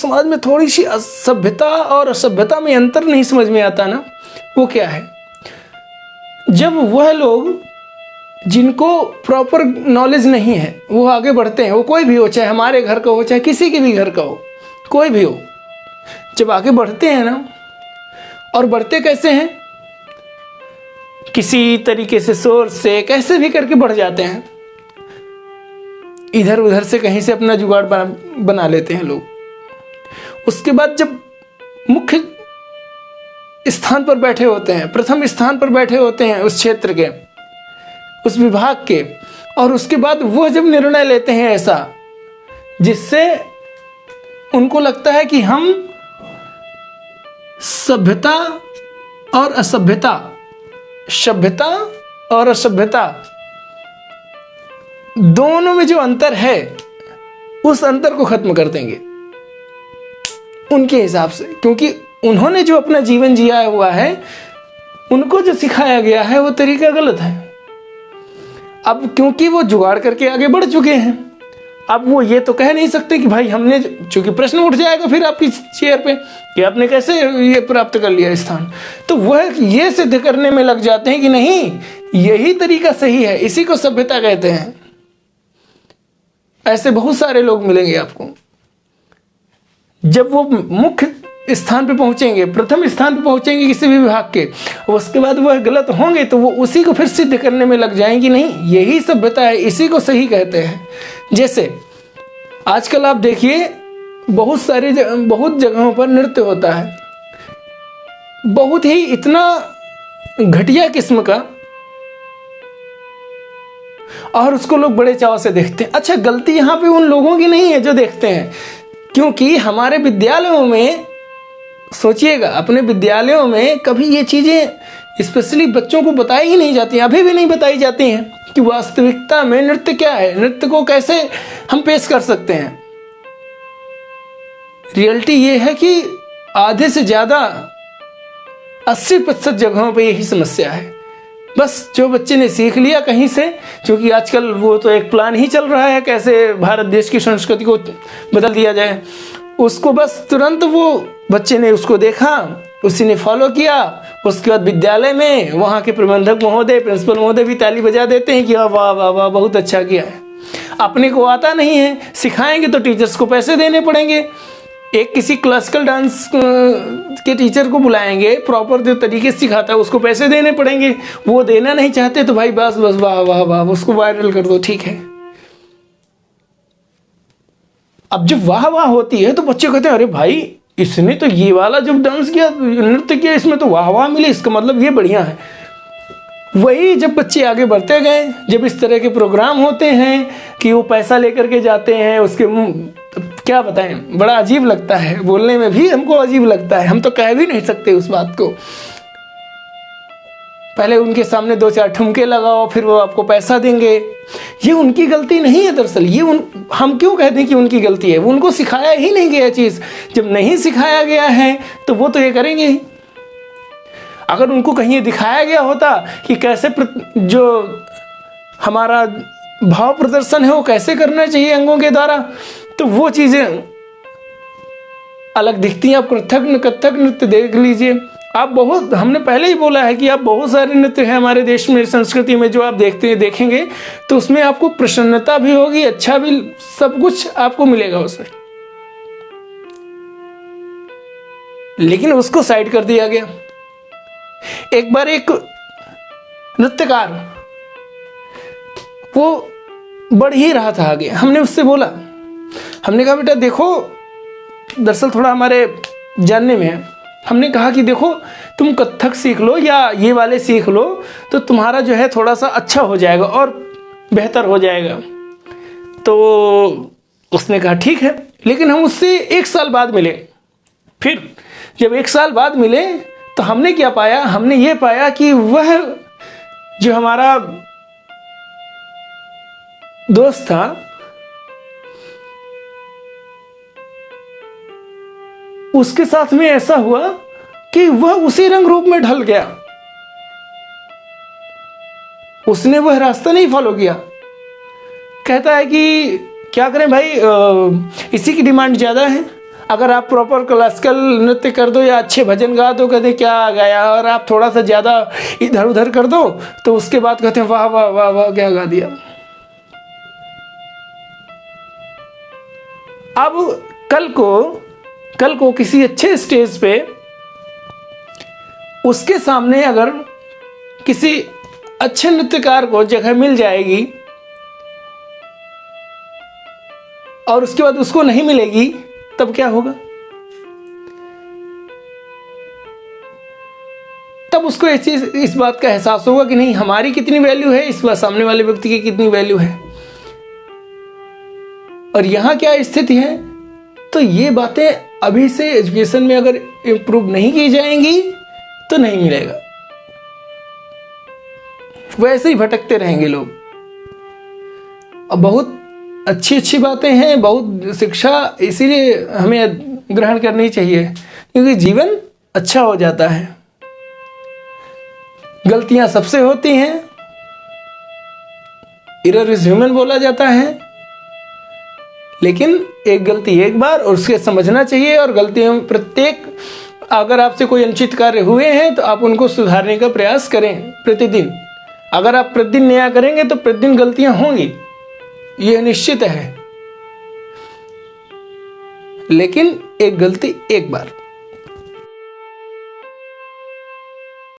समाज में थोड़ी सी असभ्यता और असभ्यता में अंतर नहीं समझ में आता ना, वो क्या है, जब वह लोग जिनको प्रॉपर नॉलेज नहीं है वो आगे बढ़ते हैं, वो कोई भी हो, चाहे हमारे घर का हो चाहे किसी के भी घर का हो, कोई भी हो, जब आगे बढ़ते हैं ना, और बढ़ते कैसे हैं, किसी तरीके से सोर्स से कैसे भी करके बढ़ जाते हैं, इधर उधर से कहीं से अपना जुगाड़ बना लेते हैं लोग। उसके बाद जब मुख्य स्थान पर बैठे होते हैं, प्रथम स्थान पर बैठे होते हैं उस क्षेत्र के, उस विभाग के, और उसके बाद वह जब निर्णय लेते हैं ऐसा जिससे उनको लगता है कि हम सभ्यता और असभ्यता, सभ्यता और असभ्यता दोनों में जो अंतर है उस अंतर को खत्म कर देंगे उनके हिसाब से, क्योंकि उन्होंने जो अपना जीवन जिया हुआ है, उनको जो सिखाया गया है वो तरीका गलत है। अब क्योंकि वो जुगाड़ करके आगे बढ़ चुके हैं, अब वो ये तो कह नहीं सकते कि भाई हमने, चूंकि प्रश्न उठ जाएगा फिर आपकी चेयर पे कि आपने कैसे ये प्राप्त कर लिया स्थान, तो वह ये सिद्ध करने में लग जाते हैं कि नहीं, यही तरीका सही है, इसी को सभ्यता कहते हैं। ऐसे बहुत सारे लोग मिलेंगे आपको। जब वो मुख्य स्थान पे पहुंचेंगे, प्रथम स्थान पे पहुंचेंगे किसी भी विभाग के, उसके बाद वह गलत होंगे तो वो उसी को फिर सिद्ध करने में लग जाएंगे, नहीं यही सभ्यता है, इसी को सही कहते हैं। जैसे आजकल आप देखिए बहुत जगहों पर नृत्य होता है, बहुत ही इतना घटिया किस्म का, और उसको लोग बड़े चाव से देखते हैं। अच्छा, गलती यहाँ पे उन लोगों की नहीं है जो देखते हैं, क्योंकि हमारे विद्यालयों में, सोचिएगा अपने विद्यालयों में कभी ये चीज़ें स्पेशली बच्चों को बताई ही नहीं जाती हैं, अभी भी नहीं बताई जाती हैं कि वास्तविकता में नृत्य क्या है, नृत्य को कैसे हम पेश कर सकते हैं। रियलिटी ये है कि आधे से ज़्यादा 80% जगहों पे यही समस्या है। बस जो बच्चे ने सीख लिया कहीं से, क्योंकि आजकल वो तो एक प्लान ही चल रहा है कैसे भारत देश की संस्कृति को बदल दिया जाए, उसको बस तुरंत वो बच्चे ने उसको देखा, उसी ने फॉलो किया, उसके बाद विद्यालय में वहाँ के प्रबंधक महोदय, प्रिंसिपल महोदय भी ताली बजा देते हैं कि वाह वाह वाह बहुत अच्छा किया है। अपने को आता नहीं है, सिखाएंगे तो टीचर्स को पैसे देने पड़ेंगे, एक किसी क्लासिकल डांस के टीचर को बुलाएंगे, प्रॉपर जो तरीके से सिखाता है उसको पैसे देने पड़ेंगे, वो देना नहीं चाहते तो भाई बस बस वाह वाह वाह उसको वायरल कर दो, ठीक है। अब जब वाह वाह होती है तो बच्चे कहते हैं अरे भाई इसने तो ये वाला जब डांस किया, नृत्य किया, इसमें तो वाह वाह मिली, इसका मतलब ये बढ़िया है। वही जब बच्चे आगे बढ़ते गए, जब इस तरह के प्रोग्राम होते हैं कि वो पैसा लेकर के जाते हैं, उसके क्या बताएं, बड़ा अजीब लगता है, बोलने में भी हमको अजीब लगता है, हम तो कह भी नहीं सकते उस बात को। पहले उनके सामने 2-4 ठुमके लगाओ, फिर वो आपको पैसा देंगे। ये उनकी गलती नहीं है दरअसल, ये हम क्यों कहते हैं कि उनकी गलती है, वो उनको सिखाया ही नहीं गया चीज़। जब नहीं सिखाया गया है तो वो तो ये करेंगे ही। अगर उनको कहीं दिखाया गया होता कि कैसे जो हमारा भाव प्रदर्शन है वो कैसे करना चाहिए अंगों के द्वारा, तो वो चीज़ें अलग दिखती हैं। आप कथक नृत्य देख लीजिए, आप बहुत, हमने पहले ही बोला है कि आप बहुत सारे नृत्य हैं हमारे देश में, संस्कृति में, जो आप देखेंगे तो उसमें आपको प्रसन्नता भी होगी, अच्छा भी, सब कुछ आपको मिलेगा उसमें। लेकिन उसको साइड कर दिया गया। एक बार एक नृत्यकार वो बढ़ ही रहा था आगे, हमने उससे बोला, हमने कहा बेटा देखो, दरअसल थोड़ा हमारे जानने में है, हमने कहा कि देखो तुम कथक सीख लो या ये वाले सीख लो तो तुम्हारा जो है थोड़ा सा अच्छा हो जाएगा और बेहतर हो जाएगा। तो उसने कहा ठीक है, लेकिन हम उससे 1 साल बाद मिले। फिर जब 1 साल बाद मिले तो हमने क्या पाया, हमने ये पाया कि वह जो हमारा दोस्त था उसके साथ में ऐसा हुआ कि वह उसी रंग रूप में ढल गया, उसने वह रास्ता नहीं फॉलो किया। कहता है कि क्या करें भाई, इसी की डिमांड ज़्यादा है, अगर आप प्रॉपर क्लासिकल नृत्य कर दो या अच्छे भजन गा दो, कहते क्या गाया, और आप थोड़ा सा ज़्यादा इधर उधर कर दो तो उसके बाद कहते हैं वाह वाह वाह वाह क्या गा दिया। अब कल को किसी अच्छे स्टेज पे उसके सामने अगर किसी अच्छे नृत्यकार को जगह मिल जाएगी और उसके बाद उसको नहीं मिलेगी, तब क्या होगा? तब उसको इस बात का एहसास होगा कि नहीं, हमारी कितनी वैल्यू है, इस बात सामने वाले व्यक्ति की कितनी वैल्यू है। और यहां क्या स्थिति है, तो ये बातें अभी से एजुकेशन में अगर इम्प्रूव नहीं की जाएंगी तो नहीं मिलेगा, वैसे ही भटकते रहेंगे लोग। अब बहुत अच्छी बातें हैं, बहुत शिक्षा इसीलिए हमें ग्रहण करनी चाहिए, क्योंकि जीवन अच्छा हो जाता है। गलतियां सबसे होती हैं, एरर इज ह्यूमन बोला जाता है, लेकिन एक गलती एक बार और उसके समझना चाहिए। और गलतियों प्रत्येक, अगर आपसे कोई अनुचित कार्य हुए हैं तो आप उनको सुधारने का प्रयास करें प्रतिदिन। अगर आप प्रतिदिन नया करेंगे तो प्रतिदिन गलतियां होंगी, यह निश्चित है, लेकिन एक गलती एक बार।